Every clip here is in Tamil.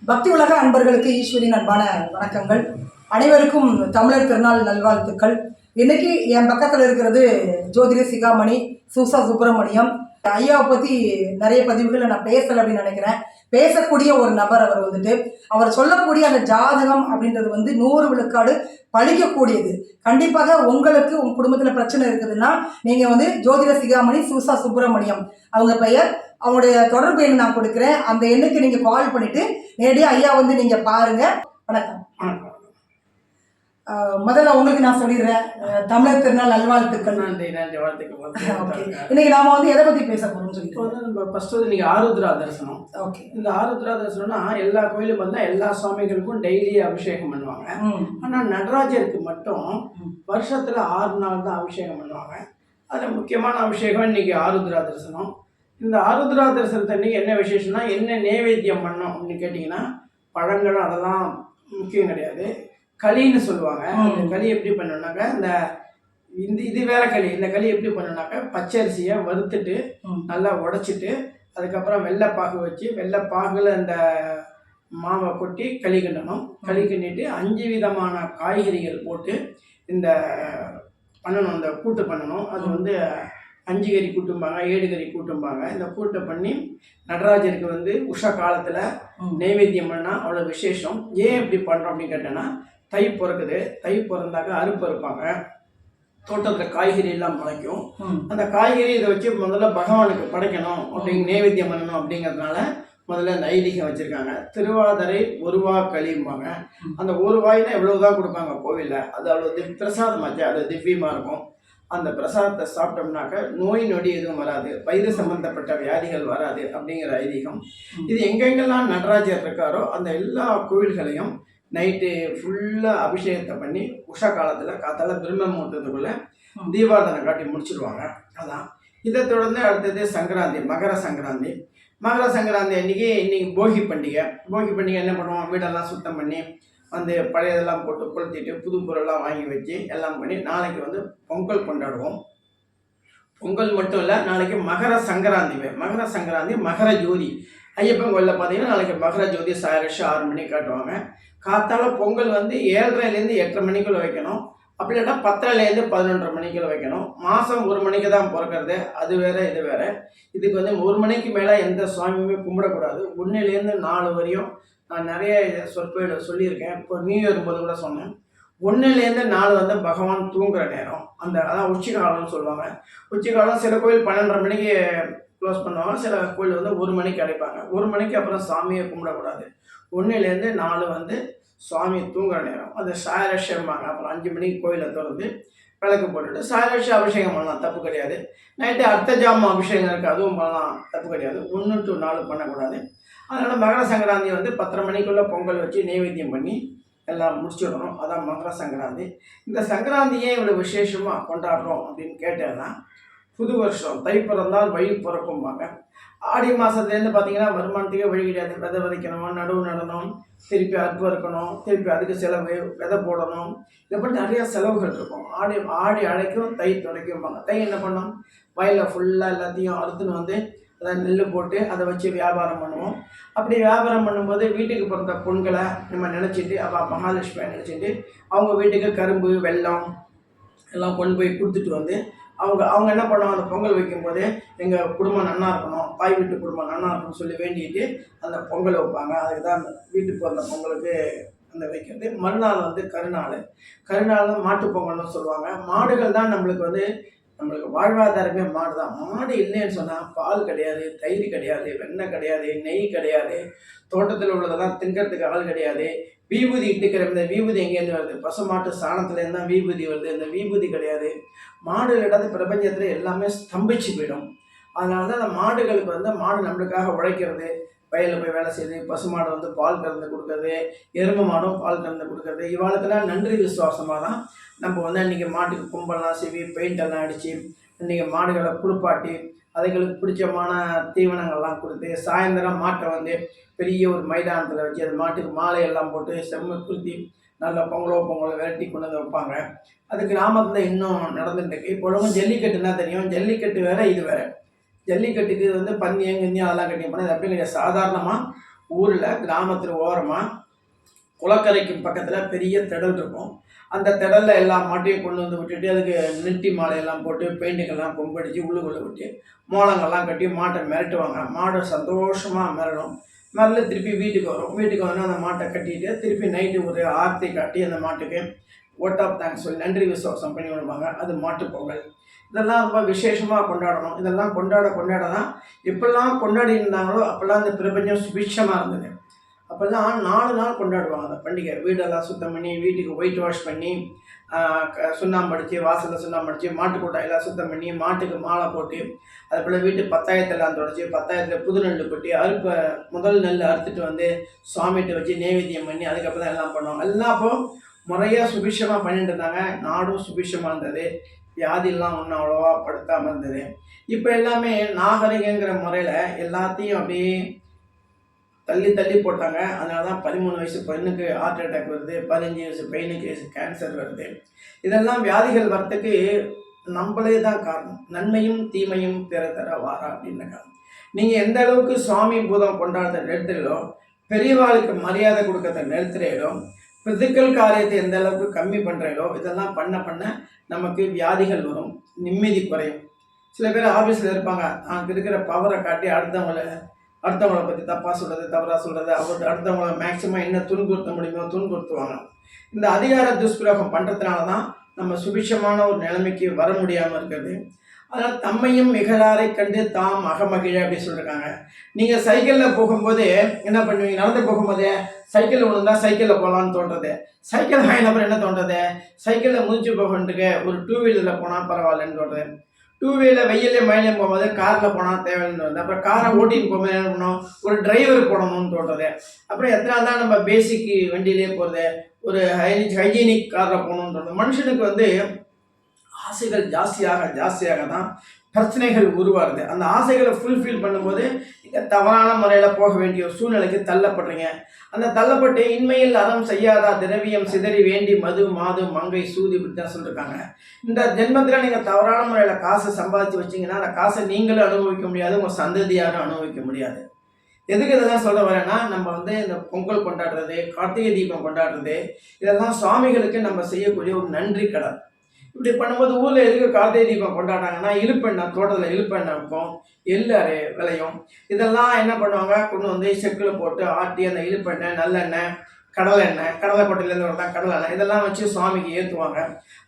பக்தி உலக அன்பர்களுக்கு ஈஸ்வரின் அன்பான வணக்கங்கள். அனைவருக்கும் தமிழர் திருநாள் நல்வாழ்த்துக்கள். இன்னைக்கு என் பக்கத்தில் இருக்கிறது ஜோதிட சிகாமணி சூசா சுப்பிரமணியம். ஐயாவை பற்றி நிறைய பதிவுகளை நான் பேசலை அப்படின்னு நினைக்கிறேன். பேசக்கூடிய ஒரு நபர் அவர் வந்துட்டு, அவர் சொல்லக்கூடிய அந்த ஜாதகம் அப்படின்றது 100 விழுக்காடு பழிக்கக்கூடியது. கண்டிப்பாக உங்களுக்கு உங்கள் குடும்பத்தில் பிரச்சனை இருக்குதுன்னா நீங்கள் ஜோதிட சிகாமணி சூசா சுப்பிரமணியம் அவங்க பெயர், அவங்களுடைய தொடர்பு எண் நான் கொடுக்குறேன். அந்த எண்ணுக்கு நீங்கள் கால் பண்ணிவிட்டு நேரடியாக ஐயா நீங்கள் பாருங்கள். வணக்கம். முதல்ல உங்களுக்கு நான் சொல்லிடுறேன், தமிழர் திருநாள் நல்வாழ்த்துக்கள். நன்றி நன்றி, வாழ்த்துக்கள். ஓகே, இன்னைக்கு நாம எதை பற்றி பேச போகிறோம்னு சொல்லிட்டு நம்ம ஃபஸ்ட்டு இன்னைக்கு ஆருத்ரா தரிசனம். ஓகே, இந்த ஆருத்ரா தரிசனம்னா எல்லா கோயிலும் வந்தால் எல்லா சுவாமிகளுக்கும் டெய்லி அபிஷேகம் பண்ணுவாங்க. ஆனால் நடராஜருக்கு மட்டும் வருஷத்தில் 6 நாள் தான் அபிஷேகம் பண்ணுவாங்க. அதில் முக்கியமான அபிஷேகம் இன்னைக்கு ஆருத்ரா தரிசனம். இந்த ஆருத்ரா தரிசனத்தன்னைக்கு என்ன விசேஷம்னா, என்ன நைவேத்தியம் பண்ணோம் அப்படின்னு கேட்டிங்கன்னா, பழங்கள் அதெல்லாம் முக்கியம் கிடையாது. களின்னு சொல்லுவாங்க. அந்த களி எப்படி பண்ணணுன்னாக்கா, இது வேற களி. இந்த களி எப்படி பண்ணணுன்னாக்கா, பச்சரிசியை வறுத்துட்டு நல்லா உடைச்சிட்டு அதுக்கப்புறம் வெள்ளைப்பாகு வச்சு வெள்ளைப்பாகுல இந்த மாவை கொட்டி களி கிண்டணும். களி கிண்டிட்டு 5 விதமான காய்கறிகள் போட்டு இந்த பண்ணணும், அந்த கூட்டு பண்ணணும். அது 5 கறி கூட்டும்பாங்க, 7 கறி கூட்டும்பாங்க. இந்த கூட்டை பண்ணி நடராஜருக்கு உஷா காலத்தில் நைவேத்தியம் பண்ணால் அவ்வளோ விசேஷம். ஏன் இப்படி பண்ணுறோம் அப்படின்னு கேட்டோன்னா, தை பிறக்குது. தை பிறந்தாக்க அறுப்பு இருப்பாங்க. தோட்டத்தில் காய்கறி எல்லாம் முளைக்கும். அந்த காய்கறி இதை வச்சு முதல்ல பகவானுக்கு படைக்கணும், அப்படிங்க நைவேத்தியம் பண்ணணும். அப்படிங்கிறதுனால முதல்ல இந்த ஐதீகம் வச்சுருக்காங்க. திருவாதிரை ஒருவா களிம்பாங்க. அந்த ஒரு வாயில் எவ்வளோதான் கொடுப்பாங்க கோவிலில். அது அவ்வளோ பிரசாதமாச்சு, அது திவ்யமாக இருக்கும். அந்த பிரசாதத்தை சாப்பிட்டோம்னாக்க நோய் நொடி எதுவும் வராது, வயிறு சம்பந்தப்பட்ட வியாதிகள் வராது அப்படிங்கிற ஐதீகம். இது எங்கெங்கெல்லாம் நடராஜர் இருக்காரோ அந்த எல்லா கோவில்களையும் நைட்டு ஃபுல்லாக அபிஷேகத்தை பண்ணி உஷா காலத்தில் காத்தால பிரம்ம முகூர்த்தத்துக்குள்ளே தீபாரதனை காட்டி முடிச்சிடுவாங்க. அதான். இதை தொடர்ந்து அடுத்தது சங்கராந்தி, மகர சங்கராந்தி. மகர சங்கராந்தி இன்னைக்கு போகி பண்டிகை. போகி பண்டிகை என்ன பண்ணுவோம், வீடெல்லாம் சுத்தம் பண்ணி பழையதெல்லாம் போட்டு கொளுத்திட்டு புது பொருளெல்லாம் வாங்கி வச்சு எல்லாம் பண்ணி நாளைக்கு பொங்கல் கொண்டாடுவோம். பொங்கல் மட்டும் இல்லை, நாளைக்கு மகர சங்கராந்தி. மகர சங்கராந்தி மகர ஜோதி. ஐயப்பன் கோயிலில் பார்த்தீங்கன்னா நாளைக்கு மகர ஜோதி 6 மணிக்கு காட்டுவாங்க. காத்தால பொங்கல் 7:30லேருந்து 8:30 மணிக்குள்ளே வைக்கணும். அப்படி இல்லைன்னா 10:30லேருந்து 11:30 மணிக்குள்ளே வைக்கணும். மாதம் 1 மணிக்கு தான் பிறக்கிறது, அது வேறு இது வேறு. இதுக்கு 1 மணிக்கு மேலே எந்த சுவாமியுமே கும்பிடக்கூடாது. 1லேருந்து 4 வரையும் நான் நிறைய சொற்பொழிவு சொல்லியிருக்கேன். இப்போ நியூ இயர் போது கூட சொன்னேன். 1லேருந்து 4 பகவான் தூங்குற நேரம். அதான் உச்சி காலம்னு சொல்லுவாங்க. உச்சி காலம் சில கோயில் 12:30 மணிக்கு க்ளோஸ் பண்ணுவாங்க, சில கோயில் 1 மணிக்கு அடைப்பாங்க. 1 மணிக்கு அப்புறம் சாமியை கும்பிடக்கூடாது. 1லேருந்து 4 சுவாமி தூங்குற நேரம். அது சாயரட்சம்பாங்க. அப்புறம் 5 மணிக்கு கோயிலை திறந்து விளக்கு போட்டுட்டு சாயரட்ச அபிஷேகம் பண்ணலாம், தப்பு கிடையாது. நைட்டு அர்த்தஜாம அபிஷேகம் இருக்குது, அதுவும் பண்ணலாம், தப்பு கிடையாது. 1 to 4 பண்ணக்கூடாது. அதனால் மகர சங்கராந்தி 10:30 மணிக்குள்ளே பொங்கல் வச்சு நைவேத்தியம் பண்ணி எல்லாம் முடிச்சுடணும். அதான் மகர சங்கராந்தி. இந்த சங்கராந்தியே இவ்வளோ விசேஷமாக கொண்டாடுறோம் அப்படின்னு கேட்டேன்னா, புது வருஷம் தை பிறந்தால் வழி பிறக்கும்பாங்க. ஆடி மாதத்துலேருந்து பார்த்தீங்கன்னா வருமானத்துக்கே வழி கிடையாது. விதை விதைக்கணும், நடுவு நடணும், திருப்பி அறுப்பு இருக்கணும், திருப்பி அதுக்கு செலவு, விதை போடணும், இதை பற்றி நிறையா செலவுகள் இருக்கும். ஆடி அழைக்கும் தை துடைக்கும்பாங்க. தை என்ன பண்ணோம், வயலில் ஃபுல்லாக எல்லாத்தையும் அறுத்துன்னு அதை நெல் போட்டு அதை வச்சு வியாபாரம் பண்ணுவோம். அப்படி வியாபாரம் பண்ணும்போது வீட்டுக்கு பிறந்த பொண்களை நம்ம நினச்சிட்டு, மகாலட்சுமியை நினச்சிட்டு அவங்க வீட்டுக்கு கரும்பு வெல்லம் எல்லாம் கொண்டு போய் கொடுத்துட்டு அவங்க என்ன பண்ணுவாங்க, அந்த பொங்கல் வைக்கும்போது எங்கள் குடும்பம் நன்னா இருக்கணும், தாய் வீட்டு குடும்பம் நன்னா இருக்கணும்னு சொல்லி வேண்டிட்டு அந்த பொங்கல் வைப்பாங்க. அதுக்கு தான் அந்த வீட்டுக்கு பிறந்த பொங்கலுக்கு வைக்கிறது. மறுநாள் கருநாள் மாட்டு பொங்கல்னு சொல்லுவாங்க. மாடுகள் தான் நம்மளுக்கு வாழ்வாதாரமே மாடு தான். மாடு இல்லைன்னு சொன்னால் பால் கிடையாது, தயிர் கிடையாது, வெண்ணெய் கிடையாது, நெய் கிடையாது, தோட்டத்தில் உள்ளதெல்லாம் திங்கிறதுக்கு ஆள் கிடையாது. விபூதி இட்டுக்கிற இந்த விபூதி எங்கேருந்து வருது, பசுமாட்டு சாணத்துலேருந்து தான் விபூதி வருது. இந்த விபூதி கிடையாது. மாடு இல்லாத பிரபஞ்சத்தில் எல்லாமே ஸ்தம்பிச்சு போயிடும். அதனால தான் அந்த மாடுகளுக்கு மாடு நம்மளுக்காக உழைக்கிறது, வயலில் போய் வேலை செய்யுது, பசுமாடு பால் கறந்து கொடுக்குறது, எருமை மாடும் பால் கறந்து கொடுக்குறது. இவாளுக்கெல்லாம் நன்றி விசுவாசமாக தான் நம்ம இன்றைக்கி மாட்டுக்கு கும்பெல்லாம் செய்வி, பெயிண்டெல்லாம் அடித்து இன்றைக்கி மாடுகளை குளிப்பாட்டி அதுகளுக்கு பிடிச்சமான தீவனங்கள்லாம் கொடுத்து, சாயந்தரம் மாட்டை பெரிய ஒரு மைதானத்தில் வச்சு அது மாட்டுக்கு மாலையெல்லாம் போட்டு செம்ம குளுத்தி நல்லா பொங்கலை விரட்டி கொண்டு வைப்பாங்க. அது கிராமத்தில் இன்னும் நடந்துட்டுருக்கு. இப்போ ஜல்லிக்கட்டுன்னா தெரியும், ஜல்லிக்கட்டு வேறு இது வேறு. ஜல்லிக்கட்டுக்கு பன்னியம் கிண்ணியம் அதெல்லாம் கட்டி போனால் அது அப்படி கிடையாது. சாதாரணமாக ஊரில் கிராமத்தில் ஓரமாக குளக்கரைக்கு பக்கத்தில் பெரிய திடல் இருக்கும். அந்த திடலில் எல்லா மாட்டையும் கொண்டு வந்து விட்டுட்டு அதுக்கு நெட்டி மாலையெல்லாம் போட்டு பெயிண்டிங்கெல்லாம் கொம்படிச்சு உள்ளுக்குள்ளே விட்டு மோளங்கள்லாம் கட்டி மாட்டை மிரட்டுவாங்க. மாடு சந்தோஷமாக மிரளும். மிரள திருப்பி வீட்டுக்கு வரும். வீட்டுக்கு வந்து அந்த மாட்டை கட்டிட்டு திருப்பி நைட்டு ஒரு ஆர்த்தி காட்டி அந்த மாட்டுக்கு ஓட் ஆஃப் தேங்க்ஸ் சொல்லி நன்றி விசுவாசம் பண்ணி விடுவாங்க. அது மாட்டுப் பொங்கல். இதெல்லாம் ரொம்ப விசேஷமாக கொண்டாடணும். இதெல்லாம் கொண்டாட தான் எப்பெல்லாம் கொண்டாடி இருந்தாங்களோ அப்போல்லாம் இந்த பிரபஞ்சம் சுபிட்சமாக இருந்தது. அப்போல்லாம் 4 நாள் கொண்டாடுவாங்க அந்த பண்டிகை. வீடெல்லாம் சுத்தம் பண்ணி வீட்டுக்கு ஒயிட் வாஷ் பண்ணி சுண்ணாம்பு அடித்து வாசலில் சுண்ணாம்பு அடித்து மாட்டு கொட்டாயெல்லாம் சுத்தம் பண்ணி மாட்டுக்கு மாலை போட்டு அது போல் வீட்டு பத்தாயத்தெல்லாம் தொடச்சி பத்தாயத்தில் புது நெல் கொட்டி முதல் நெல் அறுத்துட்டு வந்து சுவாமிகிட்ட வச்சு நைவேத்தியம் பண்ணி அதுக்கப்புறம் தான் எல்லாம் பண்ணுவாங்க. எல்லாம் அப்போது முறையாக சுபிட்சமாக பண்ணிட்டு இருந்தாங்க. நாடும் சுபிட்சமாக இருந்தது. வியாதியெல்லாம் ஒன்றும் அவ்வளோவா படுத்தாமல் இருந்தது. இப்போ எல்லாமே நாகரிகங்கிற முறையில் எல்லாத்தையும் அப்படியே தள்ளி போட்டாங்க. அதனால தான் 13 வயசு பெண்ணுக்கு ஹார்ட் அட்டாக் வருது, 15 வயசு பையனுக்கு கேன்சர் வருது. இதெல்லாம் வியாதிகள் வரத்துக்கு நம்மளே தான் காரணம். நன்மையும் தீமையும் பிற தர வாரா அப்படின்னாங்க. நீங்கள் எந்த அளவுக்கு சுவாமி பூதம் கொண்டாடுற நிறுத்துறீங்களோ, பெரியவாளுக்கு மரியாதை கொடுக்கறத நிறுத்துறீங்களோ, பிசிக்கல் காரியத்தை எந்த அளவுக்கு கம்மி பண்ணுறீங்களோ, இதெல்லாம் பண்ண நமக்கு வியாதிகள் வரும், நிம்மதி குறையும். சில பேர் ஆஃபீஸில் இருப்பாங்க, அங்கே இருக்கிற பவரை காட்டி அடுத்தவங்களை பற்றி தப்பாக சொல்கிறது, தவறாக சொல்கிறது, அடுத்தவங்களை மேக்சிமம் என்ன துன்புறுத்த முடியுமோ துன்புறுத்துவாங்க. இந்த அதிகார துஷ்பிரயோகம் பண்ணுறதுனால தான் நம்ம சுபிட்சமான ஒரு நிலைமைக்கு வர முடியாமல் இருக்கிறது. அதனால் தம்மையும் மிகழாரை கண்டு தாம் அகமகிழ அப்படி சொல்லியிருக்காங்க. நீங்கள் சைக்கிளில் போகும்போது என்ன பண்ணுவீங்க? நடந்து போகும்போதே சைக்கிளில் விழுந்தா சைக்கிளில் போகலான்னு தோன்றது. சைக்கிள் வாங்கின அப்புறம் என்ன தோன்றது? சைக்கிளில் முடிச்சு போகிறதுக்கு ஒரு 2 வீலரில் போனால் பரவாயில்லன்னு தோன்றது. 2 வீலர் வெயிலே மழையிலையும் போகும்போது காரில் போனால் தேவைன்னு தோணுது. அப்புறம் காரை ஓட்டின்னு போகும்போது என்ன பண்ணணும்? ஒரு டிரைவர் போடணும்னு தோன்றது. அப்புறம் எத்தனை தான் நம்ம பேசிக் வண்டியிலே போகிறது, ஒரு ஹைஜீனிக் காரில் போகணுன்னு தோணுது. மனுஷனுக்கு வந்து ஆசைகள் ஜாஸ்தியாக தான் பிரச்சனைகள் உருவாகுது. அந்த ஆசைகளை ஃபுல்ஃபில் பண்ணும்போது நீங்கள் தவறான முறையில் போக வேண்டிய ஒரு சூழ்நிலைக்கு தள்ளப்படுறீங்க. அந்த தள்ளப்பட்டு இன்மையில் அறம் செய்யாதா திரவியம் சிதறி வேண்டி மது மாது மங்கை சூதி இப்படி தான் சொல்லியிருக்காங்க. இந்த ஜென்மத்தில் நீங்கள் தவறான முறையில் காசை சம்பாதிச்சு வச்சிங்கன்னா அந்த காசை நீங்களும் அனுபவிக்க முடியாது, உங்கள் சந்ததியாரும் அனுபவிக்க முடியாது. எதுக்கு இதெல்லாம் சொல்ல வரேன்னா, நம்ம வந்து இந்த பொங்கல் கொண்டாடுறது, கார்த்திகை தீபம் கொண்டாடுறது, இதெல்லாம் சுவாமிகளுக்கு நம்ம செய்யக்கூடிய ஒரு நன்றி கடன். இப்படி பண்ணும்போது ஊரில் எதுக்கு கார்த்திகை தீபம் கொண்டாடுறாங்கன்னா, இழுப்பெண்ணெய் தோட்டத்தில் இழுப்பெண்ணெய் இருக்கும், எள்ளு விளையும். இதெல்லாம் என்ன பண்ணுவாங்க? கொண்டு வந்து செக்கில் போட்டு ஆட்டி அந்த இழுப்பெண்ணெய், நல்லெண்ணெய், கடலை கொட்டையிலேருந்து வரதான் கடலெண்ணெய், இதெல்லாம் வச்சு சுவாமிக்கு ஏற்றுவாங்க.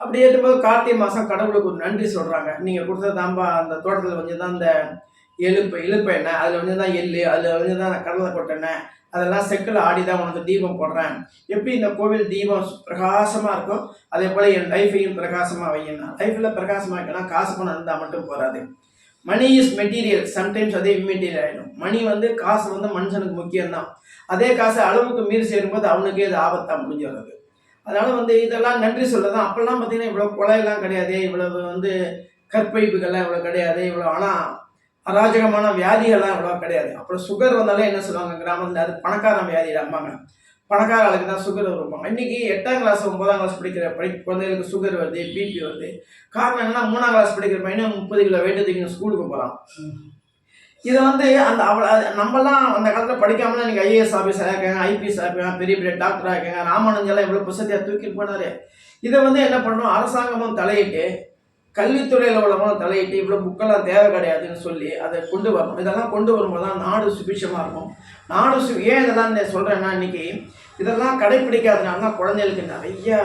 அப்படி ஏற்றும்போது கார்த்திகை மாதம் கடவுளுக்கு ஒரு நன்றி சொல்கிறாங்க. நீங்கள் கொடுத்த தாம்பா அந்த தோட்டத்தில் வந்து தான் இந்த இழுப்பு எண்ணெய், அதில் வந்து தான் எள்ளு, அதில் வந்து தான் கடலை கொட்டெண்ணெய், அதெல்லாம் செக்கில் ஆடி தான் உனக்கு தீபம் போடுறேன். எப்படி இந்த கோவில் தீபம் பிரகாசமாக இருக்கும், அதே போல் என் லைஃபையும் பிரகாசமாக வைக்கணும். லைஃப்பில் பிரகாசமாக வைக்கணும். காசு பணம் இருந்தால் மட்டும் போகாது. மணி இஸ் மெட்டீரியல், சம்டைம்ஸ் அதே இம்மெட்டீரியல் ஆகிடும். மணி வந்து காசு வந்து மனுஷனுக்கு முக்கியம்தான். அதே காசு அளவுக்கு மீறி சேரும்போது அவனுக்கே இது ஆபத்தாக முடிஞ்சிடுறது. அதனால் வந்து இதெல்லாம் நன்றி சொல்கிறதான். அப்போல்லாம் பார்த்தீங்கன்னா இவ்வளோ கொலையெல்லாம் கிடையாது, இவ்வளவு வந்து கற்பழிப்புகள்லாம் இவ்வளோ கிடையாது, இவ்வளோ ஆனால் அராஜகமான வியாதிகள்லாம் இவ்வளோ கிடையாது. அப்புறம் சுகர் வந்தாலே என்ன சொல்லுவாங்க கிராமத்தில், அது பணக்காரன் வியாதி அம்மாங்க, பணக்கார ஆளுக்கு தான் சுகர் வருவாங்க. இன்றைக்கி 8ஆம் கிளாஸ் 9ஆம் கிளாஸ் படிக்கிற குழந்தைகளுக்கு சுகர் வருது, பிபி வருது. காரணம் என்னன்னா, 3ஆம் கிளாஸ் படிக்கிற பையனும் 30 கிலோ வெயிட்டு தூக்கி ஸ்கூலுக்கு போகிறான். இதை வந்து அந்த நம்மலாம் அந்த காலத்தில் படிக்காமலாம் இன்றைக்கி ஐஏஎஸ் ஆஃபீஸராக இருக்காங்க, ஐபிஎஸ் இருக்காங்க, பெரிய பெரிய டாக்டராக இருக்காங்க. ராமானுஜெல்லாம் இவ்வளோ புசத்தியாக தூக்கிட்டு போனார். இதை வந்து என்ன பண்ணணும்? அரசாங்கமும் தலையிட்டு, கல்வித்துறையில் உள்ளவங்களும் தலையிட்டு இவ்வளோ புக்கெல்லாம் தேவை கிடையாதுன்னு சொல்லி அதை கொண்டு வரணும். இதெல்லாம் கொண்டு வரும்போது தான் நாடு சுபிட்சமாக இருக்கும். ஏன் இதெல்லாம் சொல்கிறேன்னா, இன்றைக்கி இதெல்லாம் கடைப்பிடிக்காதனால தான் குழந்தைகளுக்கு நிறையா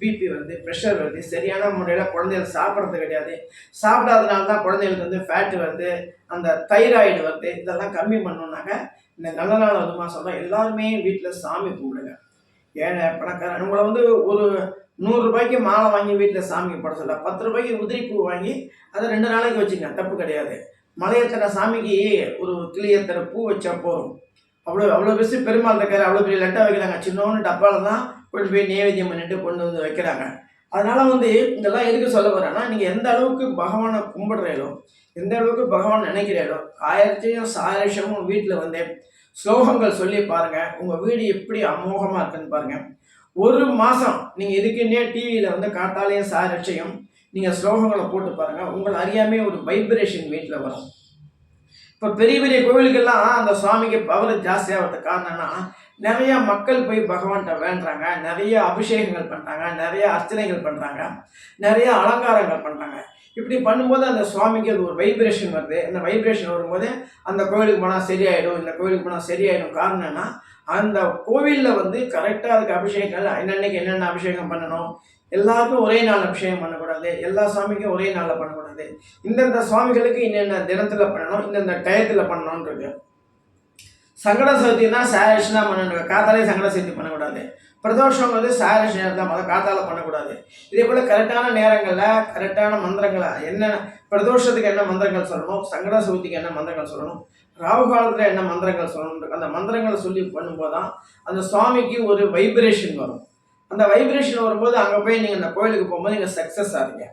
பிபி வருது, ப்ரெஷர் வருது, சரியான முறையில் குழந்தைகள் சாப்பிட்றது கிடையாது. சாப்பிடாதனால தான் குழந்தைகளுக்கு வந்து ஃபேட்டு வருது, அந்த தைராய்டு வருது. இதெல்லாம் கம்மி பண்ணணுன்னாக்க இந்த நல்ல நாள் அதுமா சொல்கிறேன், எல்லாருமே வீட்டில் சாமி கும்பிடுங்க. ஏழை பணக்காரன் உங்களை வந்து ஒரு 100 ரூபாய்க்கு மாலை வாங்கி வீட்டில் சாமிக்கு போட சொல்ல, 10 ரூபாய்க்கு உதிரிப்பூ வாங்கி அதை 2 நாளைக்கு வச்சுங்க, தப்பு கிடையாது. மலையத்தனை சாமிக்கு ஒரு கிளியத்தனை பூ வச்சா போதும். அவ்வளோ பெருசு பெருமாள் இருக்காரு, அவ்வளோ பெரிய லட்டை வைக்கிறாங்க. சின்னோன்னு டப்பாவில் தான் கொண்டு போய் நைவேத்தியம் பண்ணிட்டு கொண்டு வந்து வைக்கிறாங்க. அதனால் வந்து இதெல்லாம் எதுக்கு சொல்ல வரேன்னா, நீங்கள் எந்த அளவுக்கு பகவானை கும்பிடுறீங்களோ, எந்த அளவுக்கு பகவான் நினைக்கிறீங்களோ, 1000 வீட்டில் வந்து ஸ்லோகங்கள் சொல்லி பாருங்கள். உங்கள் வீடு எப்படி அமோகமாக இருக்குன்னு பாருங்கள். 1 மாதம் நீங்கள் இதுக்குன்னே டிவியில் வந்து காத்தாலேயும் சாரட்சையும் நீங்கள் ஸ்லோகங்களை போட்டு பாருங்கள். உங்களை அறியாமே ஒரு வைப்ரேஷன் வீட்டில் வரும். இப்போ பெரிய பெரிய கோவிலுக்கெல்லாம் அந்த சுவாமிக்கு பவர் ஜாஸ்தியாகிறதுக்கு காரணம்னா நிறைய மக்கள் போய் பகவான்கிட்ட வேண்டுறாங்க, நிறைய அபிஷேகங்கள் பண்ணுறாங்க, நிறைய அர்ச்சனைகள் பண்ணுறாங்க, நிறைய அலங்காரங்கள் பண்ணுறாங்க. இப்படி பண்ணும்போது அந்த சுவாமிக்கு அது ஒரு வைப்ரேஷன் வருது. அந்த வைப்ரேஷன் வரும்போது அந்த கோவிலுக்கு போனால் சரியாயிடும், இந்த கோவிலுக்கு போனால் சரியாயிடும். காரணம்னா அந்த கோவிலில் வந்து கரெக்டாக அதுக்கு அபிஷேகங்கள் என்னென்னைக்கு என்னென்ன அபிஷேகம் பண்ணணும், எல்லாருக்கும் ஒரே நாள் அபிஷேகம் பண்ணக்கூடாது, எல்லா சுவாமிக்கும் ஒரே நாளில் பண்ணக்கூடாது, இந்தந்த சுவாமிகளுக்கு இன்னென்ன தினத்தில் பண்ணணும், இந்தந்த டயத்தில் பண்ணணுன்றது. சங்கட சதுர்த்தினா சாரேஷனாக பண்ணணும், காத்தாலே சங்கட சதுர்த்தி பண்ணக்கூடாது. பிரதோஷம் வந்து சாரேஷ் நேரத்தில் மொதல் காத்தால பண்ணக்கூடாது. இதே போல் கரெக்டான நேரங்களில் கரெக்டான மந்திரங்களை என்ன பிரதோஷத்துக்கு என்ன மந்திரங்கள் சொல்லணும், சங்கட சதுர்த்திக்கு என்ன மந்திரங்கள் சொல்லணும், ராகு காலத்தில் என்ன மந்திரங்கள் சொல்லணும், அந்த மந்திரங்களை சொல்லி பண்ணும்போது தான் அந்த சுவாமிக்கு ஒரு வைப்ரேஷன் வரும். அந்த வைப்ரேஷன் வரும்போது அங்கே போய் நீங்கள் அந்த கோயிலுக்கு போகும்போது நீங்கள் சக்ஸஸ் ஆகிறீங்க.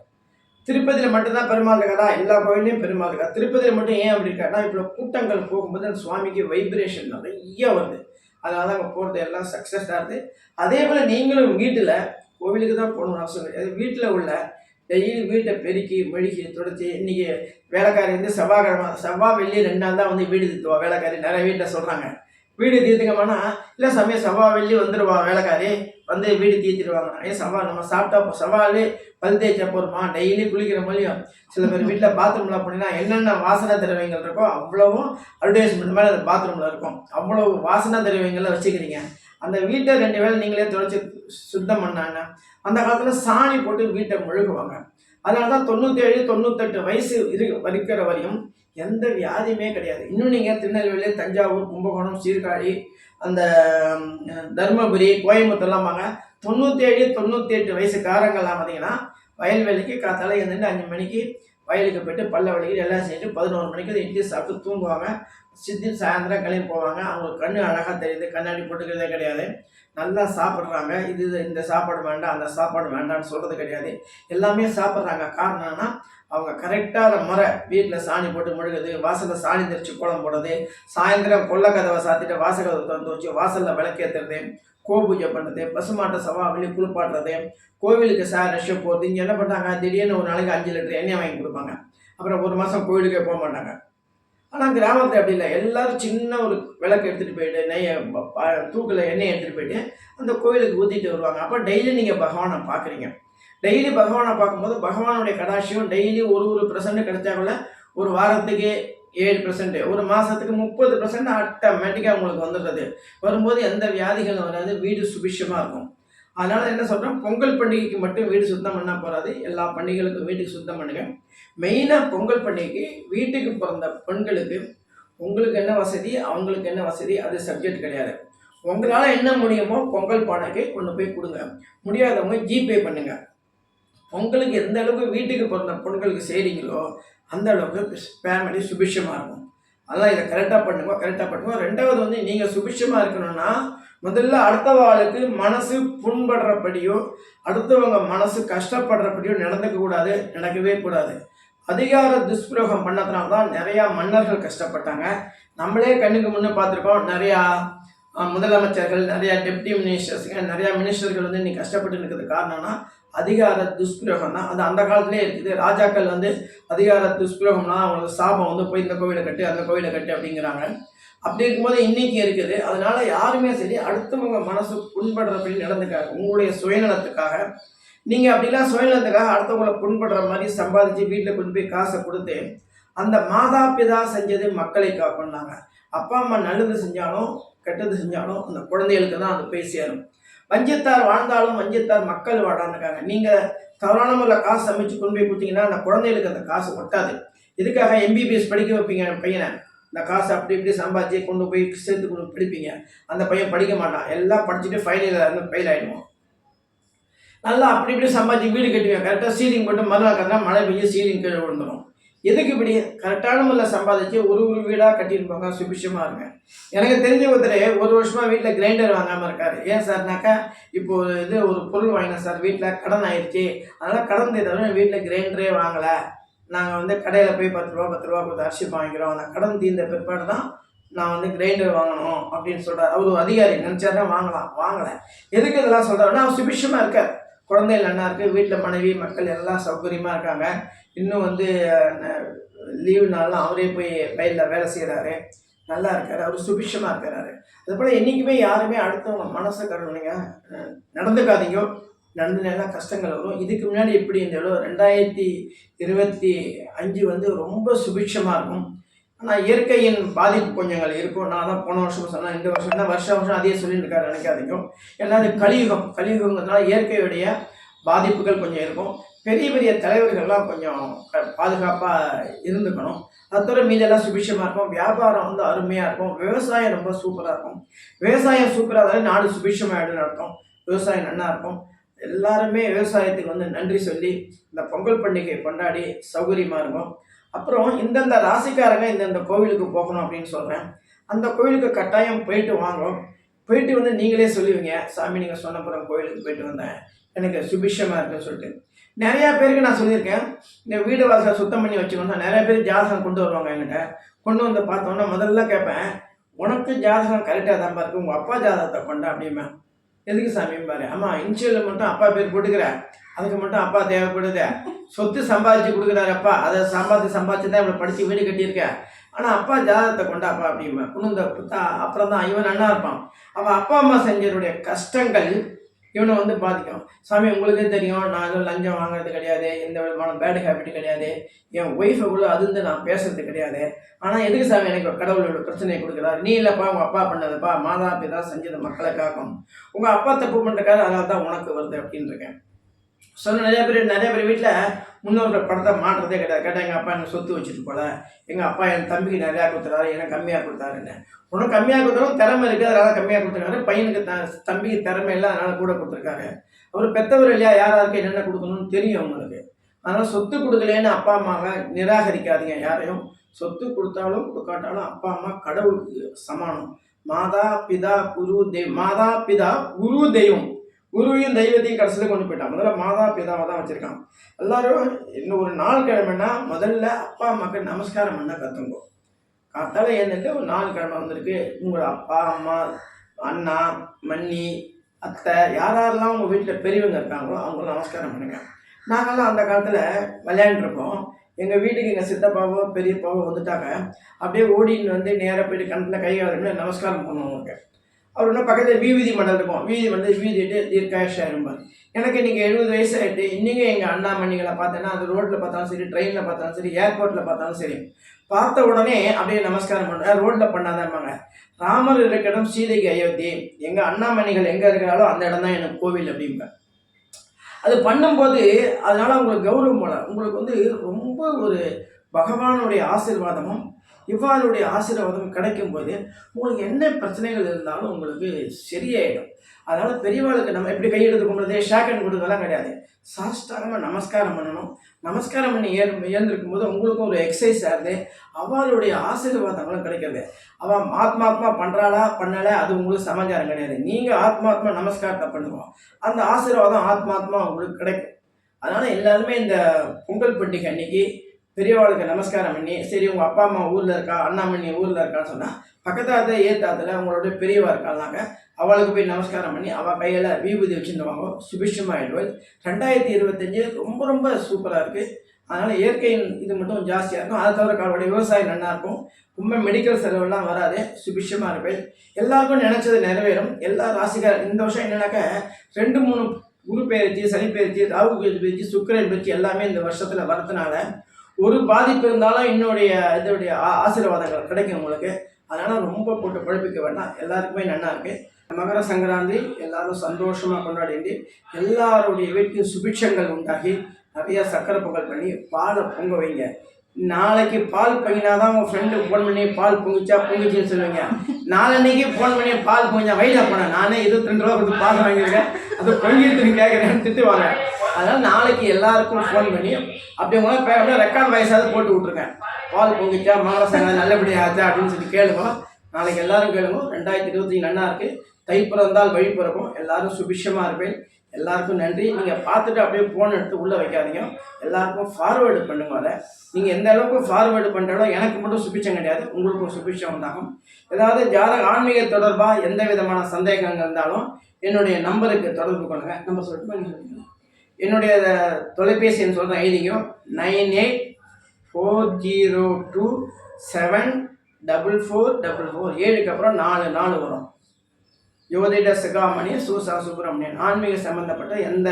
திருப்பதியில் மட்டும்தான் பெருமாள் இருக்காரா? எல்லா கோயிலையும் பெருமாள் இருக்கா. திருப்பதியில் மட்டும் ஏன் அப்படி இருக்காருன்னா, இப்போ கூட்டங்கள் போகும்போது அந்த சுவாமிக்கு வைப்ரேஷன் நிறைய வருது. அதனால தான் அங்கே போகிறது எல்லாம் சக்ஸஸ் ஆகுது. அதே போல் நீங்களும் வீட்டில் கோவிலுக்கு தான் போகணும்னு அவசியம் கிடையாது. வீட்டில் உள்ள டெய்லி வீட்டை பெருக்கி மெழுகி தொடச்சி, இன்றைக்கி வேலைக்காரி வந்து செவ்வாய் வெள்ளி 2 நாள் தான் வந்து வீடு தீர்த்துவா வேலைக்காரி. நிறைய வீட்டில் சொல்கிறாங்க வீடு தீர்த்துங்கம்மானா, இல்லை சமயம் செவ்வாய் வெள்ளி வந்துடுவா வேலைக்காரி, வந்து வீடு தீர்த்திடுவாங்க. ஏன் செவ்வாய் நம்ம சாப்பிட்டா செவ்வாய் பல் தேய்ச்சா போருமா, டெய்லி குளிக்கிற மாதிரியும். சில பேர் வீட்டில் பாத்ரூமில் போனீங்கன்னா என்னென்ன வாசனை திரவியங்கள் இருக்கோ அவ்வளவும் அட்வர்டைஸ்மெண்ட் மேலே அந்த பாத்ரூமில் இருக்கும். அவ்வளோ வாசனை திரவியங்களை வச்சுக்கிறீங்க. அந்த வீட்டை 2 வேளை நீங்களே துடைச்சி சுத்தம் பண்ணாங்க. அந்த காலத்தில் சாணி போட்டு வீட்டை முழுகுவாங்க. அதனால தான் 97 98 வயசு இருக்கிற வரையும் எந்த வியாதியுமே கிடையாது. இன்னும் நீங்கள் திருநெல்வேலி, தஞ்சாவூர், கும்பகோணம், சீர்காழி, அந்த தருமபுரி, கோயம்புத்தூர்லாம் வாங்க, 97 98 வயசுக்காரங்கள்லாம் பார்த்தீங்கன்னா வயல்வெளிக்கு காத்தால எழுந்துட்டு 5 மணிக்கு வயலுக்கு போய்ட்டு பல்ல வலிக்கு எல்லாம் செஞ்சுட்டு 11 மணிக்கு இட்லி சாப்பிட்டு தூங்குவாங்க. சாயந்தரம் கிளம்பி போவாங்க. அவங்களுக்கு கண்ணு அழகாக தெரியுது, கண்ணாடி போட்டுக்கிறதே கிடையாது. நல்லா சாப்பிட்றாங்க. இந்த சாப்பாடு வேண்டாம், அந்த சாப்பாடு வேண்டாம்னு சொல்கிறது கிடையாது. எல்லாமே சாப்பிட்றாங்க. காரணம்னா அவங்க கரெக்டான முறை வீட்டில் சாணி போட்டு முழுகுது, வாசலில் சாணி தெரிச்சு கோலம் போடுறது, சாயந்தரம் கொல்லை கதவை சாத்திட்டு வாசகதவை திறந்து வச்சு வாசலில் விளக்கேற்றுறது, பூஜை பண்ணுறது, பசுமாட்டை செவ்வாய் குளிப்பாட்டுறது, கோவிலுக்கு ரஷ்யம் போகிறது. இங்கே என்ன பண்ணுறாங்க, திடீர்னு ஒரு நாளைக்கு 5 லிட்டர் எண்ணெய் வாங்கி கொடுப்பாங்க. அப்புறம் 1 மாதம் கோவிலுக்கே போக மாட்டாங்க. ஆனால் கிராமத்தில் அப்படி இல்லை. எல்லோரும் சின்ன ஒரு விளக்கு எடுத்துகிட்டு போயிட்டு தூக்கில் எண்ணெய் எடுத்துகிட்டு போயிட்டு அந்த கோவிலுக்கு ஊற்றிட்டு வருவாங்க. அப்போ டெய்லி நீங்கள் பகவானை பார்க்குறீங்க. டெய்லி பகவானை பார்க்கும்போது பகவானுடைய கடாட்சியம் டெய்லி ஒரு % கிடைச்சா கூட ஒரு வாரத்துக்கு 7%, ஒரு மாதத்துக்கு 30% ஆட்டோமேட்டிக்காக உங்களுக்கு வந்துடுறது. வரும்போது எந்த வியாதிகளும் வராது, வீடு சுபிஷமாக இருக்கும். அதனால் என்ன சொல்கிறேன், பொங்கல் பண்டிகைக்கு மட்டும் வீடு சுத்தம் பண்ணால் போகாது, எல்லா பண்டிகைகளுக்கும் வீட்டுக்கு சுத்தம் பண்ணுங்க. மெயினாக பொங்கல் பண்டிகைக்கு வீட்டுக்கு பிறந்த பெண்களுக்கு உங்களுக்கு என்ன வசதி, அவங்களுக்கு என்ன வசதி, அது சப்ஜெக்ட் கிடையாது. உங்களால் என்ன முடியுமோ பொங்கல் பானைக்கு கொண்டு போய் கொடுங்க. முடியாதவங்க ஜிபே பண்ணுங்கள். உங்களுக்கு எந்த அளவுக்கு வீட்டுக்கு பிறந்த பொண்களுக்கு செய்கிறீங்களோ அந்த அளவுக்கு ஃபேமிலி சுபிஷமாக இருக்கும். அதெல்லாம் இதை கரெக்டாக பண்ணுங்க. 2வது வந்து நீங்கள் சுபிஷமாக இருக்கணும்னா முதல்ல அடுத்தவாளுக்கு மனசு புண்படுறபடியோ அடுத்தவங்க மனசு கஷ்டப்படுறபடியோ நடக்கவே கூடாது. அதிகார துஷ்பிரயோகம் பண்ணதுனால தான் நிறையா மன்னர்கள் கஷ்டப்பட்டாங்க. நம்மளே கண்ணுக்கு முன்னே பார்த்துருக்கோம். நிறையா முதலமைச்சர்கள், நிறையா டெப்டி மினிஸ்டர்ஸுங்க, நிறையா மினிஸ்டர்கள் வந்து நீ கஷ்டப்பட்டு இருக்கிறது காரணம்னா அதிகார துஷ்பிரயோகம் தான். அது அந்த காலத்திலே இருக்குது. ராஜாக்கள் வந்து அதிகார துஷ்பிரயோகம்னா அவங்களுக்கு சாபம் வந்து போய் இந்த கோவிலை கட்டு, அந்த கோவிலை கட்டு அப்படிங்கிறாங்க. அப்படி இருக்கும்போது இன்றைக்கி இருக்குது. அதனால் யாருமே சரி அடுத்தவங்க மனசு புண்படுறபடி நடந்துக்காங்க. உங்களுடைய சுயநலத்துக்காக நீங்கள் அப்படிலாம் சுயநலத்துக்காக அடுத்தவங்களை புண்படுற மாதிரி சம்பாதிச்சு வீட்டில் கொண்டு போய் காசை கொடுத்து அந்த மாதா பிதா செஞ்சது மக்களை காக்கணுன்னாங்க. அப்பா அம்மா நல்லது செஞ்சாலும் கெட்டது செஞ்சாலும் அந்த குழந்தைகளுக்கு தான் அது போய் சேரும். வஞ்சத்தார் வாழ்ந்தாலும் வஞ்சத்தார் மக்கள் வாழான்னுக்காங்க. நீங்கள் தவறான முறையில் காசு சமைச்சு கொண்டு போய் கொடுத்தீங்கன்னா அந்த குழந்தைகளுக்கு அந்த காசு ஒட்டாது. இதுக்காக MBBS படிக்க வைப்பீங்க பையனை, இந்த காசு அப்படி இப்படி சம்பாதிச்சு கொண்டு போய் சேர்த்து கொண்டு படிப்பீங்க. அந்த பையன் படிக்க மாட்டான், எல்லாம் படிச்சுட்டு ஃபெயில் ஆகிடுவோம். நல்லா அப்படி இப்படி சம்பாதிச்சு வீடு கட்டுவீங்க. கரெக்டாக சீலிங் போட்டு மறுநாள் கட்டினா மழை பெஞ்சு சீலிங் கீழே விழுந்துடும். எதுக்கு இப்படி கரெக்டான முறையில் சம்பாதிச்சு ஒரு வீடாக கட்டியிருப்பாங்க, சுபிஷமாக இருங்க. எனக்கு தெரிஞ்ச ஒருத்தர் 1 வருஷமாக வீட்டில் கிரைண்டர் வாங்காமல் இருக்கார். ஏன் சார்னாக்கா, இப்போது ஒரு பொருள் வாங்கினேன் சார், வீட்டில் கடன் ஆயிடுச்சு, அதனால் கடன் தீர்த்தவரை வீட்டில் கிரைண்டரே வாங்கலை. நாங்கள் வந்து கடையில் போய் 10 ரூபா கொடுத்து அரிசி வாங்கிக்கிறோம், அந்த கடன் தீர்ந்த பிற்பாடு தான் நான் வந்து கிரைண்டர் வாங்கணும் அப்படின்னு சொல்கிறார். அவர் ஒரு அதிகாரி, நினச்சாருன்னா வாங்கலை. எதுக்கு இதெல்லாம் சொல்கிறாருன்னா அவர் சுபிஷமாக இருக்கார். குழந்தைகள் நல்லா இருக்குது, வீட்டில் மனைவி மக்கள் எல்லாம் சௌகரியமாக இருக்காங்க. இன்னும் வந்து லீவு நாள்லாம் அவரே போய் வயலில் வேலை செய்கிறாரு, நல்லா இருக்கார், அவர் சுபிட்சமாக இருக்கிறாரு. அதுபோல் என்றைக்குமே யாருமே அடுத்தவங்க மனசை கடவுளுங்க நடந்துக்காதீங்க. நடந்துனா கஷ்டங்கள் வரும். இதுக்கு முன்னாடி எப்படி இருந்தாலோ 2025 வந்து ரொம்ப சுபிட்சமாக இருக்கும். ஆனால் இயற்கையின் பாதிப்பு கொஞ்சங்கள் இருக்கும். நான் தான் போன வருஷம் சொன்னேன், இந்த வருஷம் தான் வருஷம் அதே சொல்லிட்டு இருக்காரு, நினைக்காதீங்க. ஏன்னா அது கலியுகங்கிறதுனால இயற்கையுடைய பாதிப்புகள் கொஞ்சம் இருக்கும். பெரிய பெரிய தலைவர்கள்லாம் கொஞ்சம் பாதுகாப்பாக இருந்துக்கணும். அது தவிர மீதெல்லாம் சுபிட்சமாக இருக்கும். வியாபாரம் வந்து அருமையாக இருக்கும். விவசாயம் ரொம்ப சூப்பராக இருக்கும். விவசாயம் சூப்பராக இருந்தாலும் நாடு சுபிட்சமாகிடுன்னு அர்த்தம். விவசாயம் நல்லா இருக்கும். எல்லாருமே விவசாயத்துக்கு வந்து நன்றி சொல்லி இந்த பொங்கல் பண்டிகை கொண்டாடி சௌகரியமாக இருக்கும். அப்புறம் இந்தந்த ராசிக்காரங்க இந்தந்த கோவிலுக்கு போகணும் அப்படின்னு சொல்கிறேன். அந்த கோவிலுக்கு கட்டாயம் போயிட்டு வாங்க. போயிட்டு வந்து நீங்களே சொல்லுவீங்க, சாமி நீங்கள் சொன்னப்புறம் கோவிலுக்கு போயிட்டு வந்தேன், எனக்கு சுபிட்சமாக இருக்குன்னு சொல்லிட்டு. நிறையா பேருக்கு நான் சொல்லியிருக்கேன், இந்த வீடு வாசல் சுத்தம் பண்ணி வச்சுக்கணும். நிறைய பேர் ஜாதகம் கொண்டு வருவாங்க என்கிட்ட. கொண்டு வந்து பார்த்தோன்னா முதல்ல கேட்பேன், உனக்கு ஜாதகம் கரெக்டாக தான் இருக்குது, உங்கள் அப்பா ஜாதகத்தை கொண்டா அப்படிமே. எதுக்கு சாமியும் பாரு, ஆமாம் இன்ஷியலில் மட்டும் அப்பா பேர் போட்டுக்கிறேன், அதுக்கு மட்டும் அப்பா தேவைப்படுது, சொத்து சம்பாதிச்சு கொடுக்குறாரு அப்பா, அதை சம்பாதிச்சு தான் இவ்வளோ படித்து வீடு கட்டியிருக்கேன், ஆனால் அப்பா ஜாதகத்தை கொண்டாப்பா அப்படிமா. குணுந்த அப்புறம் தான் இவன் நல்லா இருப்பான். அவன் அப்பா அம்மா செஞ்சவருடைய கஷ்டங்கள் இவனை வந்து பாதிக்கும். சாமி உங்களுக்கே தெரியும், நான் எதுவும் லஞ்சம் வாங்குறது கிடையாது, எந்த விதமான பேடு ஹேபிட் கிடையாது, என் ஒய்ஃபை கூட அது வந்து நான் பேசுறது கிடையாது. ஆனால் எதுக்கு சாமி எனக்கு கடவுளோட பிரச்சனையை கொடுக்குறாரு? நீ இல்லைப்பா, உங்கள் அப்பா பண்ணதுப்பா, மாதா பிதா செஞ்சது மக்களை காக்கும், உங்கள் அப்பா தப்பு பண்ணுறக்காரு, அதனால தான் உனக்கு வருது அப்படின்னு இருக்கேன். சொன்ன நிறைய பேர் வீட்டில் முன்னோர்கள் படத்தை மாற்றதே கிடையாது. கேட்டால் எங்கள் அப்பா எனக்கு சொத்து வச்சுட்டு போல, எங்கள் அப்பா என் தம்பிக்கு நிறையா கொடுத்துறாரு, எனக்கு கம்மியாக கொடுத்தாருன்னு. உனக்கு கம்மியாக கொடுத்தாலும் திறமை இருக்குது, அதனால் கம்மியாக கொடுத்துருக்காரு. பையனுக்கு தம்பிக்கு திறமை இல்லை, அதனால் கூட கொடுத்துருக்காரு. அவர் பெற்றவர் இல்லையா, யாராருக்கு என்னென்ன கொடுக்கணும்னு தெரியும் அவங்களுக்கு. அதனால் சொத்து கொடுக்கலேன்னு அப்பா அம்மாவை நிராகரிக்காதீங்க யாரையும். சொத்து கொடுத்தாலும் கொடுக்காட்டாலும் அப்பா அம்மா கடவுளுக்கு சமானம். மாதா பிதா குரு தெய்வம். குருவையும் தெய்வத்தையும் கடைசியில் கொண்டு போயிட்டான். முதல்ல மாதா பிதாவை தான் வச்சுருக்கான். எல்லாரும் இன்னும் ஒரு நாள் கிழமைன்னா முதல்ல அப்பா அம்மாவுக்கு நமஸ்காரம் பண்ண கற்றுங்கோ. காத்தால ஏந்துட்டு ஒரு நாள் கிழமை வந்திருக்கு, உங்களோட அப்பா அம்மா அண்ணா மன்னி அத்தை யாரெல்லாம் உங்கள் வீட்டில் பெரியவங்க இருக்காங்களோ அவங்கள நமஸ்காரம் பண்ணுங்க. நாங்கள்லாம் அந்த காலத்தில் விளையாண்டுருப்போம். எங்கள் வீட்டுக்கு எங்கள் சித்தப்பாவோ பெரியப்பாவோ வந்துட்டாங்க, அப்படியே ஓடின்னு வந்து நேராக போயிட்டு கணத்தில் கை காலத்தில் நமஸ்காரம் பண்ணுவோம். அவங்க அவர் இன்னும் பக்கத்தில் வீதி மண்டல் இருக்கும், வீதிட்டு தீர்க்காயுஷாக இருப்பார். எனக்கு இன்றைக்கி 70 வயசு ஆகிட்டு இன்றைக்கும் எங்கள் அண்ணா மண்ணிகளை பார்த்தேன்னா அது ரோட்டில் பார்த்தாலும் சரி, ட்ரெயினில் பார்த்தாலும் சரி, ஏர்போர்ட்டில் பார்த்தாலும் சரி, பார்த்த உடனே அப்படியே நமஸ்காரம் பண்ணுறேன். ரோட்டில் பண்ணாதான்பாங்க. ராமர் இருக்கிற இடம் சீதைக்கு அயோத்தி, எங்கள் அண்ணாமணிகள் எங்கே இருக்கிறாலோ அந்த இடம் தான் எனக்கு கோவில் அப்படிம்பேன். அது பண்ணும்போது அதனால் உங்களுக்கு கௌரவம் போல, உங்களுக்கு வந்து ரொம்ப ஒரு பகவானுடைய ஆசீர்வாதமும் இவ்வாறுடைய ஆசீர்வாதம் கிடைக்கும்போது உங்களுக்கு என்ன பிரச்சனைகள் இருந்தாலும் உங்களுக்கு சரியாயிடும். அதனால் பெரியவாளுக்கு நம்ம எப்படி கையெடுத்து கும்பிடுறது, ஷேக்கன் கொடுக்கலாம் கிடையாது. சாஷ்டாகமாக நமஸ்காரம் பண்ணணும். நமஸ்காரம் பண்ணி ஏந்திருக்கும் போது உங்களுக்கும் ஒரு எக்ஸசைஸ் ஆகுது, அவளுடைய ஆசீர்வாதங்களும் கிடைக்கிறது. அவள் ஆத்மாத்மா பண்ணுறாளா பண்ணலை அது உங்களுக்கு சமாச்சாரம் கிடையாது. நீங்கள் ஆத்மாத்மா நமஸ்காரத்தை பண்ணுவோம், அந்த ஆசீர்வாதம் ஆத்மாத்மா உங்களுக்கு கிடைக்கும். அதனால் எல்லாருமே இந்த பொங்கல் பண்டிகை அன்னைக்கு பெரியவாளுக்கு நமஸ்காரம் பண்ணி, சரி உங்கள் அப்பா அம்மா ஊரில் இருக்கா, அண்ணாமணி ஊரில் இருக்கான்னு சொன்னால் பக்கத்தாத்த ஏத்தாத்தில் உங்களோட பெரியவா இருக்காங்க, அவளுக்கு போய் நமஸ்காரம் பண்ணி அவள் கையில் விபூதி வச்சுருவாங்க, சுபிஷமாகிடுவது. 2025 ரொம்ப ரொம்ப சூப்பராக இருக்குது. அதனால் இயற்கையின் இது மட்டும் ஜாஸ்தியாக இருக்கும். அதை தவிர அவருடைய விவசாயம் நல்லாயிருக்கும். ரொம்ப மெடிக்கல் செலவெல்லாம் வராது, சுபிஷமாக இருப்பேன். எல்லாருக்கும் நினச்சது நிறைவேறும். எல்லா ராசிக்கார இந்த வருஷம் என்னன்னாக்கா 2-3 குரு பெயர்ச்சி, சனி பெயர்ச்சி, ராகு பெயர்ச்சி, சுக்கிரன் பெயர்ச்சி எல்லாமே இந்த வருஷத்தில் வரதுனால ஒரு பாதிப்பு இருந்தாலும் என்னுடைய இதோடைய ஆசீர்வாதங்கள் கிடைக்கும் உங்களுக்கு. அதனால் ரொம்ப போட்டு பழப்பிக்க வேண்டாம், எல்லாருக்குமே நல்லா இருக்குது. மகர சங்கராந்தி எல்லாரும் சந்தோஷமாக கொண்டாடி எல்லாருடைய வீட்டிலும் சுபிட்சங்கள் உண்டாகி நிறையா சக்கரை பொங்கல் பண்ணி பாலை பொங்க வைங்க. நாளைக்கு பால் பொங்கினாதான் உங்கள் ஃப்ரெண்டு ஃபோன் பண்ணி பால் பொங்கிச்சின்னு சொல்லுவீங்க. நாளன்னைக்கு ஃபோன் பண்ணி பால் பொங்கிச்சா வயலில் போனேன், நானே 22 ரூபா கொடுத்து பால் வாங்கியிருக்கேன், அது பொங்கிட்டு கேட்குறேன்னு திட்டுவாங்க. அதனால் நாளைக்கு எல்லாருக்கும் ஃபோன் பண்ணி அப்படி உங்களால் ரெக்கார்ட் வயசாவது போட்டு விட்ருங்க. பால் பொங்கிச்சா, மகர சங்கராந்தி நல்லபடியாக ஆச்சா அப்படின்னு சொல்லி கேளுங்க. நாளைக்கு எல்லாரும் கேளுங்க. 2025 நல்லா இருக்குது. தை பிறந்தால் வழி பிறக்கும். எல்லாரும் சுபிஷமாக இருப்பேன். எல்லாருக்கும் நன்றி. நீங்கள் பார்த்துட்டு அப்படியே ஃபோன் எடுத்து உள்ளே வைக்காதீங்க, எல்லாருக்கும் ஃபார்வேர்டு பண்ணுங்க. அதை நீங்கள் எந்த அளவுக்கு ஃபார்வேர்டு பண்ணுறாலும் எனக்கு மட்டும் சுபிச்சம் கிடையாது, உங்களுக்கும் சுபிச்சம் உண்டாகும். ஏதாவது ஆன்மீக தொடர்பாக எந்த விதமான சந்தேகங்கள் இருந்தாலும் என்னுடைய நம்பருக்கு தொடர்பு கொள்ளுங்கள். நம்பர் சொல்லிட்டு என்னுடைய தொலைபேசி எண் சொல்கிறேன், ஐடியும் 9840274444. 7க்கு அப்புறம் 4 வரும். ஜோதிட சிகாமணி சூசா சுப்பிரமணியன். ஆன்மீக சம்பந்தப்பட்ட எந்த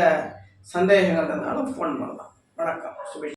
சந்தேகங்கள் இருந்தாலும் ஃபோன் பண்ணலாம். வணக்கம். சுபேஷ்.